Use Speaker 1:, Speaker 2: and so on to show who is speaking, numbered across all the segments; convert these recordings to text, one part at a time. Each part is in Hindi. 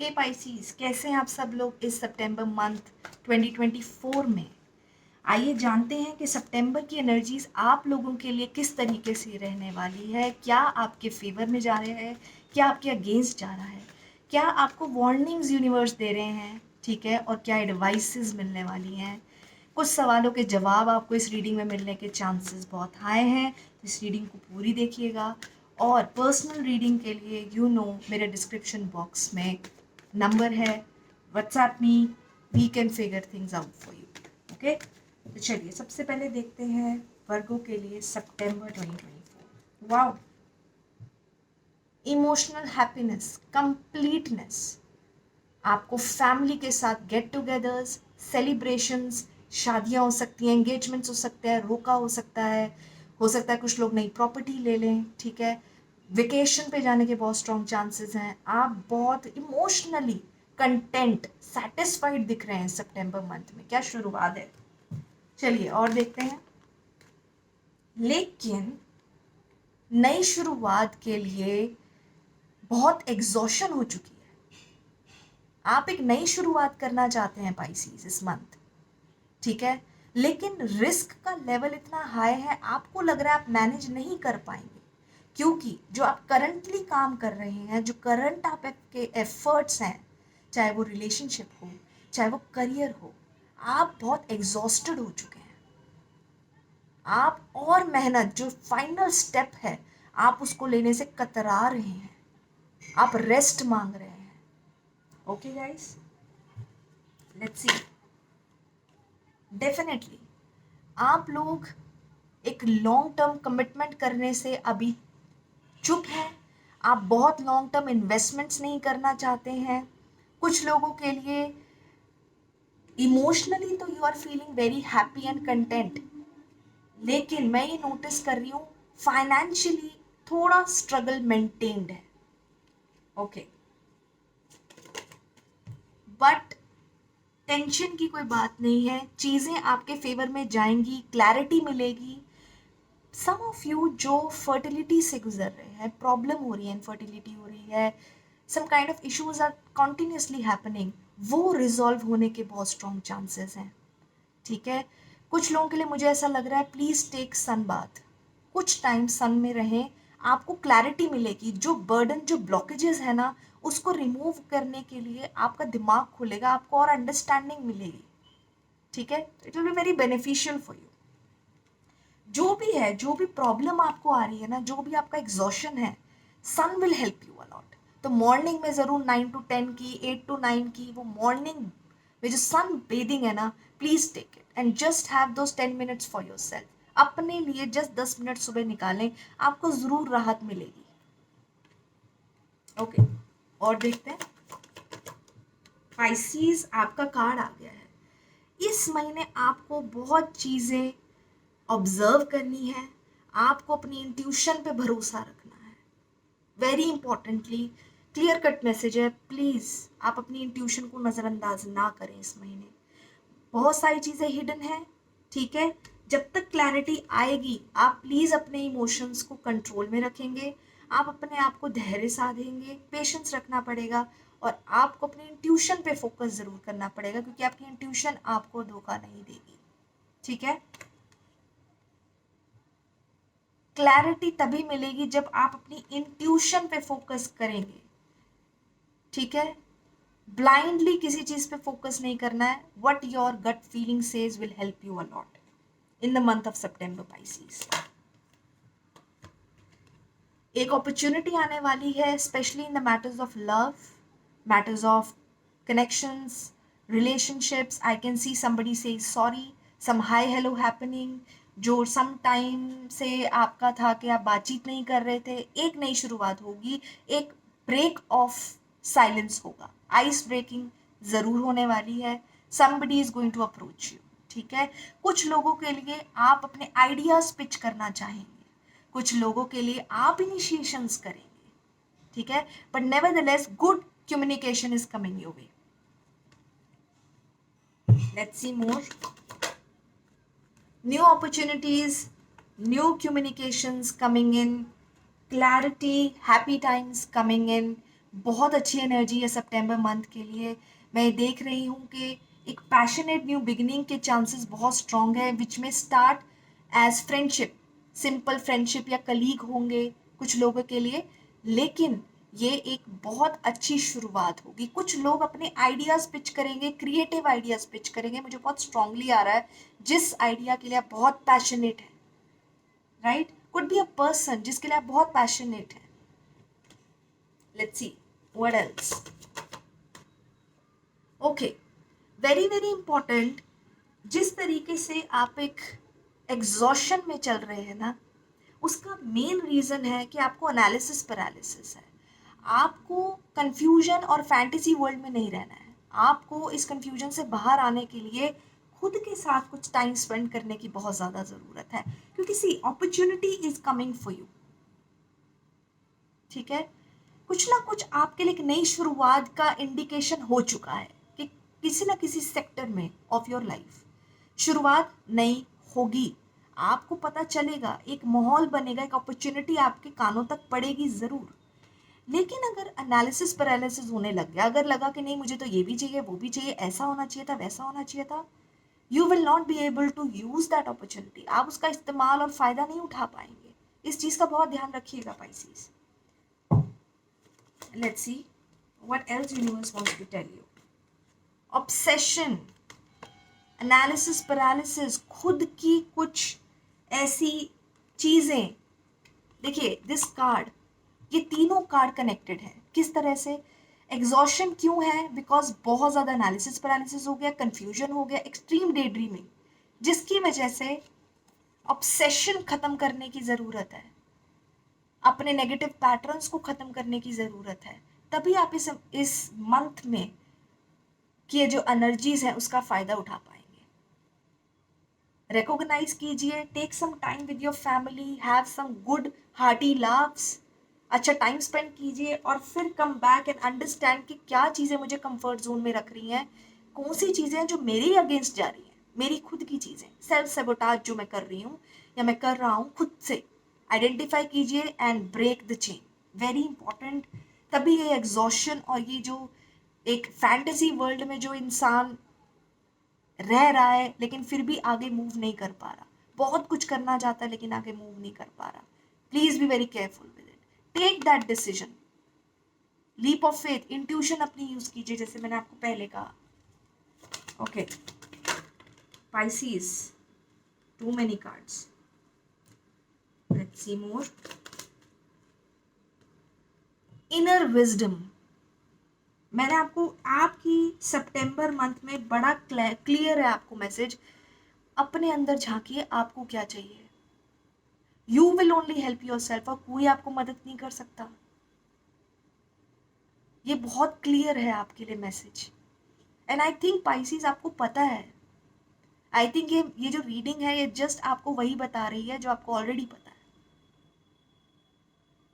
Speaker 1: हे पाइसीज, कैसे हैं आप सब लोग इस सितंबर मंथ 2024 में। आइए जानते हैं कि सितंबर की एनर्जीज आप लोगों के लिए किस तरीके से रहने वाली है। क्या आपके फेवर में जा रहा है, क्या आपके अगेंस्ट जा रहा है, क्या आपको वार्निंग्स यूनिवर्स दे रहे हैं, ठीक है, और क्या एडवाइसेस मिलने वाली हैं। कुछ सवालों के जवाब आपको इस रीडिंग में मिलने के चांसेस बहुत हाई हैं, तो इस रीडिंग को पूरी देखिएगा। और पर्सनल रीडिंग के लिए मेरे डिस्क्रिप्शन बॉक्स में नंबर है, WhatsApp me, we can figure things out for you. Okay, तो चलिए सबसे पहले देखते हैं वर्गों के लिए सितंबर 2024। वाओ, इमोशनल हैप्पीनेस, कंप्लीटनेस, आपको फैमिली के साथ गेट टुगेदर्स, सेलिब्रेशंस, शादियां हो सकती हैं, एंगेजमेंट्स हो सकते हैं, रोका हो सकता है कुछ लोग नई प्रॉपर्टी ले लें, ठीक है। वेकेशन पे जाने के बहुत स्ट्रॉन्ग चांसेस हैं। आप बहुत इमोशनली कंटेंट, सेटिस्फाइड दिख रहे हैं सितंबर मंथ में। क्या शुरुआत है। चलिए और देखते हैं। लेकिन नई शुरुआत के लिए बहुत एग्जॉशन हो चुकी है। आप एक नई शुरुआत करना चाहते हैं पाइसीज इस मंथ, ठीक है, लेकिन रिस्क का लेवल इतना हाई है, आपको लग रहा है आप मैनेज नहीं कर पाएंगे, क्योंकि जो आप करंटली काम कर रहे हैं, जो करंट आपके एफर्ट्स हैं, चाहे वो रिलेशनशिप हो, चाहे वो करियर हो, आप बहुत एग्जॉस्टेड हो चुके हैं। आप और मेहनत, जो फाइनल स्टेप है, आप उसको लेने से कतरा रहे हैं, आप रेस्ट मांग रहे हैं। Okay guys, let's see. Definitely आप लोग एक लॉन्ग टर्म कमिटमेंट करने से अभी चुप हैं। आप बहुत लॉन्ग टर्म इन्वेस्टमेंट्स नहीं करना चाहते हैं। कुछ लोगों के लिए इमोशनली तो you are feeling very happy and content, लेकिन मैं ये नोटिस कर रही हूँ फाइनेंशियली थोड़ा स्ट्रगल मेंटेन्ड है। ओके, बट टेंशन की कोई बात नहीं है, चीज़ें आपके फेवर में जाएंगी, क्लैरिटी मिलेगी। सम ऑफ यू जो फर्टिलिटी से गुजर रहे हैं, प्रॉब्लम हो रही है, इनफर्टिलिटी हो रही है, some kind of issues are continuously happening, वो रिजॉल्व होने के बहुत स्ट्रॉन्ग चांसेस हैं, ठीक है। कुछ लोगों के लिए मुझे ऐसा लग रहा है प्लीज़ टेक सन बाथ, कुछ टाइम सन में रहें, आपको क्लैरिटी मिलेगी। जो बर्डन, जो ब्लॉकेजेस है ना, उसको रिमूव करने के लिए आपका दिमाग खुलेगा, आपको और अंडरस्टैंडिंग मिलेगी, ठीक है। It will be very beneficial for you. जो भी है, जो भी प्रॉब्लम आपको आ रही है ना, जो भी आपका एग्जॉशन है, सन विल हेल्प यू अलॉट। तो मॉर्निंग में ज़रूर 9 to 10 की, 8 to 9 की, वो मॉर्निंग में जो सन बेदिंग है ना, please take it and just have those 10 minutes for yourself. अपने लिए जस्ट 10 मिनट सुबह निकालें, आपको ज़रूर राहत मिलेगी। ओके, और देखते हैं। पाइसीज, आपका कार्ड आ गया है। इस महीने आपको बहुत चीज़ें ऑब्जर्व करनी है, आपको अपनी इंट्यूशन पे भरोसा रखना है। Very importantly clear cut message है, प्लीज़ आप अपनी इंट्यूशन को नज़रअंदाज ना करें इस महीने। बहुत सारी चीज़ें हिडन हैं, ठीक है। जब तक क्लैरिटी आएगी, आप प्लीज़ अपने इमोशंस को कंट्रोल में रखेंगे, आप अपने आप को धैर्य साधेंगे, पेशेंस रखना पड़ेगा, और आपको अपनी इंट्यूशन पे फोकस ज़रूर करना पड़ेगा, क्योंकि आपकी इंट्यूशन आपको धोखा नहीं देगी, ठीक है। क्लैरिटी तभी मिलेगी जब आप अपनी इंट्यूशन पे फोकस करेंगे, ठीक है। ब्लाइंडली किसी चीज पे फोकस नहीं करना है। What your gut feeling says will help you a lot in the month of September Pisces. एक अपॉर्चुनिटी आने वाली है, specially in the matters of love, matters of connections, relationships. I can see somebody say sorry, some hi hello happening, जो सम टाइम से आपका था कि आप बातचीत नहीं कर रहे थे, एक नई शुरुआत होगी, एक ब्रेक ऑफ साइलेंस होगा, आइस ब्रेकिंग ज़रूर होने वाली है। somebody is going to approach you, ठीक है। कुछ लोगों के लिए आप अपने आइडियाज़ पिच करना चाहेंगे, कुछ लोगों के लिए आप इनिशिएशंस करेंगे, ठीक है। But nevertheless good communication is coming your way. Let's see more. New opportunities, new communications coming in, clarity, happy times coming in. बहुत अच्छी एनर्जी है सितंबर मंथ के लिए। मैं देख रही हूँ कि एक पैशनेट न्यू बिगिनिंग के चांसेस बहुत स्ट्रॉन्ग है, विच में start as friendship, simple friendship या कलीग होंगे कुछ लोगों के लिए, लेकिन ये एक बहुत अच्छी शुरुआत होगी। कुछ लोग अपने आइडियाज़ पिच करेंगे, क्रिएटिव आइडियाज़ पिच करेंगे। मुझे बहुत स्ट्रांगली आ रहा है जिस आइडिया के लिए आप बहुत पैशनेट हैं, right, could be a person जिसके लिए आप बहुत पैशनेट हैं। Let's see what else. Okay, very very important, जिस तरीके से आप एक एग्जॉशन में चल रहे हैं ना, उसका मेन रीज़न है कि आपको एनालिसिस पैरालिसिस है। आपको कंफ्यूजन और फैंटेसी वर्ल्ड में नहीं रहना है। आपको इस कंफ्यूजन से बाहर आने के लिए खुद के साथ कुछ टाइम स्पेंड करने की बहुत ज़्यादा ज़रूरत है, क्योंकि see opportunity is coming for you. ठीक है, कुछ ना कुछ आपके लिए एक नई शुरुआत का इंडिकेशन हो चुका है कि किसी ना किसी सेक्टर में ऑफ योर लाइफ शुरुआत नई होगी। आपको पता चलेगा, एक माहौल बनेगा, एक अपॉर्चुनिटी आपके कानों तक पड़ेगी ज़रूर। लेकिन अगर एनालिसिस पैरालिसिस होने लग गया, अगर लगा कि नहीं मुझे तो ये भी चाहिए, वो भी चाहिए, ऐसा होना चाहिए था, वैसा होना चाहिए था, you will not be able to use that opportunity. आप उसका इस्तेमाल और फायदा नहीं उठा पाएंगे। इस चीज़ का बहुत ध्यान रखिएगा Pisces. Let's see what else universe wants to tell you. Obsession, analysis paralysis, खुद की कुछ ऐसी चीज़ें। देखिए दिस कार्ड, ये तीनों कार्ड कनेक्टेड है। किस तरह से? एग्जॉशन क्यों है? बिकॉज बहुत ज़्यादा एनालिसिस पैरालिसिस हो गया, कन्फ्यूजन हो गया, एक्सट्रीम डे ड्रीमिंग, जिसकी वजह से ऑब्सेशन ख़त्म करने की ज़रूरत है, अपने नेगेटिव पैटर्न्स को ख़त्म करने की ज़रूरत है। तभी आप इस मंथ में कि ये जो एनर्जीज है उसका फ़ायदा उठा पाएंगे। रिकॉग्नाइज कीजिए, take some time with your family, have some good hearty laughs, अच्छा टाइम स्पेंड कीजिए, और फिर कम बैक एंड अंडरस्टैंड कि क्या चीज़ें मुझे कंफर्ट जोन में रख रही हैं, कौन सी चीज़ें हैं जो मेरे अगेंस्ट जा रही हैं, मेरी खुद की चीज़ें, सेल्फ सेबोटाज जो मैं कर रही हूँ या मैं कर रहा हूँ खुद से। आइडेंटिफाई कीजिए and break the chain, very important. तभी ये एग्जॉशन और ये जो एक फैंटेसी वर्ल्ड में जो इंसान रह रहा है लेकिन फिर भी आगे मूव नहीं कर पा रहा, बहुत कुछ करना चाहता है लेकिन आगे मूव नहीं कर पा रहा, please be very careful with it, take that decision, leap of faith, intuition अपनी यूज कीजिए, जैसे मैंने आपको पहले कहा। Okay Pisces, too many cards, let's see more. Inner wisdom, मैंने आपकी सितंबर मंथ में बड़ा क्लियर है आपको मैसेज, अपने अंदर झांकिए आपको क्या चाहिए। You will only help your self, और कोई आपको मदद नहीं कर सकता। ये बहुत क्लियर है आपके लिए message, and I think Pisces आपको पता है। आई थिंक ये जो रीडिंग है ये जस्ट आपको वही बता रही है जो आपको ऑलरेडी पता है।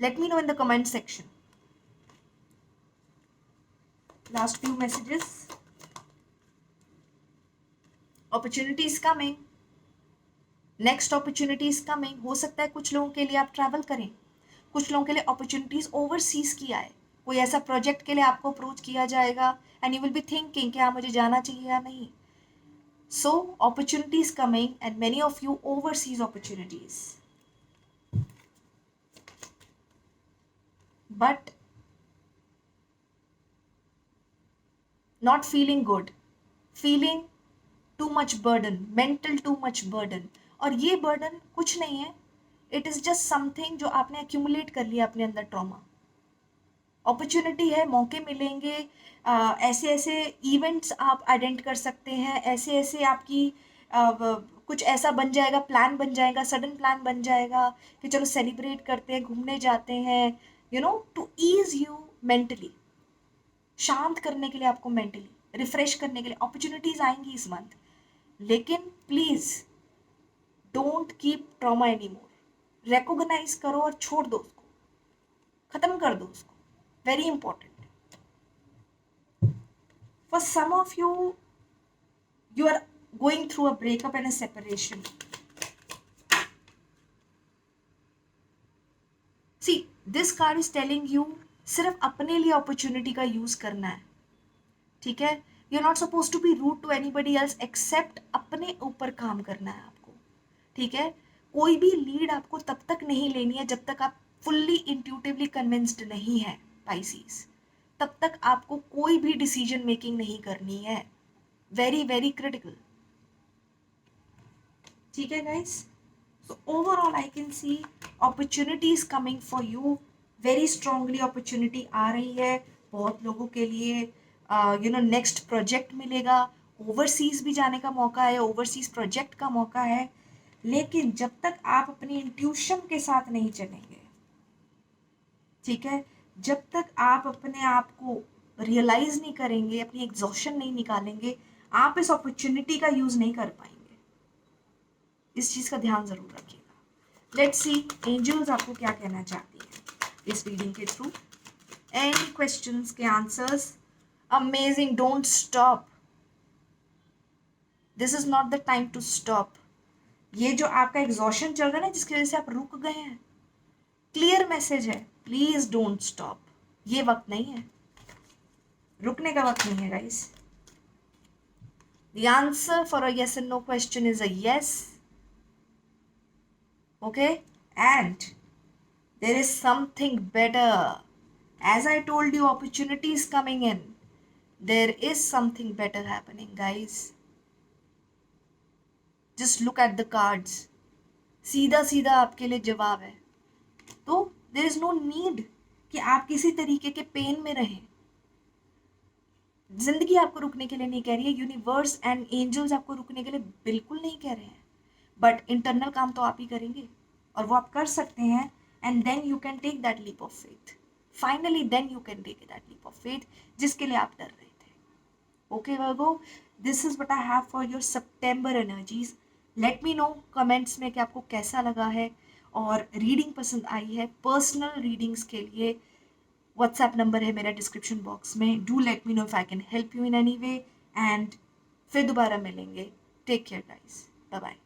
Speaker 1: Late me no in the comment section. Last few messages. Opportunity is coming, next opportunity is coming. हो सकता है कुछ लोगों के लिए आप ट्रैवल करें, कुछ लोगों के लिए अपॉर्चुनिटीज ओवरसीज की आए, कोई ऐसा प्रोजेक्ट के लिए आपको अप्रोच किया जाएगा and you will be thinking क्या मुझे जाना चाहिए या नहीं। So opportunities coming and many of you overseas opportunities, but not feeling good, feeling too much burden, mental too much burden, और ये burden कुछ नहीं है, it is just something जो आपने accumulate कर लिया अपने अंदर trauma। अपॉर्चुनिटी है, मौके मिलेंगे, ऐसे ऐसे इवेंट्स आप अटेंड कर सकते हैं, ऐसे ऐसे आपकी कुछ ऐसा बन जाएगा, प्लान बन जाएगा, सडन प्लान बन जाएगा कि चलो सेलिब्रेट करते हैं, घूमने जाते हैं, you know, to ease you mentally, शांत करने के लिए, आपको मेंटली रिफ्रेश करने के लिए अपॉर्चुनिटीज आएंगी इस मंथ। लेकिन please don't keep trauma any more, recognize करो और छोड़ दो उसको, खत्म कर दो उसको, very important. For some of you, you are going through a breakup and a separation. See, this card is telling you सिर्फ अपने लिए अपॉर्चुनिटी का यूज करना है, ठीक है। You are not suppose to be rude to anybody else except अपने ऊपर काम करना है आपको, ठीक है। कोई भी लीड आपको तब तक नहीं लेनी है जब तक आप फुल्ली इंट्यूटिवली कन्विंस्ड नहीं है पाइसीज, तब तक आपको कोई भी डिसीजन मेकिंग नहीं करनी है। वेरी वेरी क्रिटिकल, ठीक है guys. So overall I can see opportunities coming for you, very strongly opportunity आ रही है बहुत लोगों के लिए। यू नो नेक्स्ट प्रोजेक्ट मिलेगा, ओवरसीज भी जाने का मौका है, ओवरसीज प्रोजेक्ट का मौका है। लेकिन जब तक आप अपनी इंट्यूशन के साथ नहीं चलेंगे, ठीक है, जब तक आप अपने आप को रियलाइज नहीं करेंगे, अपनी एग्जॉशन नहीं निकालेंगे, आप इस अपॉर्चुनिटी का यूज नहीं कर पाएंगे। इस चीज का ध्यान जरूर रखिएगा। लेट्स सी एंजल्स आपको क्या कहना चाहती है इस रीडिंग के थ्रू। एनी क्वेश्चंस के answers? Amazing, don't stop, this is not the time to stop. ये जो आपका एग्जॉशन चल रहा है ना, जिसकी वजह से आप रुक गए हैं, क्लियर मैसेज है, प्लीज डोंट स्टॉप। ये वक्त नहीं है, रुकने का वक्त नहीं है guys. The answer for a yes and no question is a yes. Okay, and there is something better. As I told you, opportunity is coming in. There is something better happening, guys. Just look at the cards. सीधा सीधा आपके लिए जवाब है। तो there is no need कि आप किसी तरीके के पेन में रहें। जिंदगी आपको रुकने के लिए नहीं कह रही है, यूनिवर्स एंड एंजल्स आपको रुकने के लिए बिल्कुल नहीं कह रहे हैं, बट इंटरनल काम तो आप ही करेंगे और वो आप कर सकते हैं। And then you can take that leap of faith, finally then you can take that leap of faith जिसके लिए आप डर रहे थे। Okay Virgo, this is what I have for your September energies. Let me know comments में कि आपको कैसा लगा है और रीडिंग पसंद आई है। पर्सनल रीडिंग्स के लिए व्हाट्सएप नंबर है मेरा डिस्क्रिप्शन बॉक्स में। Do let me know if I can help you in any way, and फिर दोबारा मिलेंगे। Take care guys, bye bye.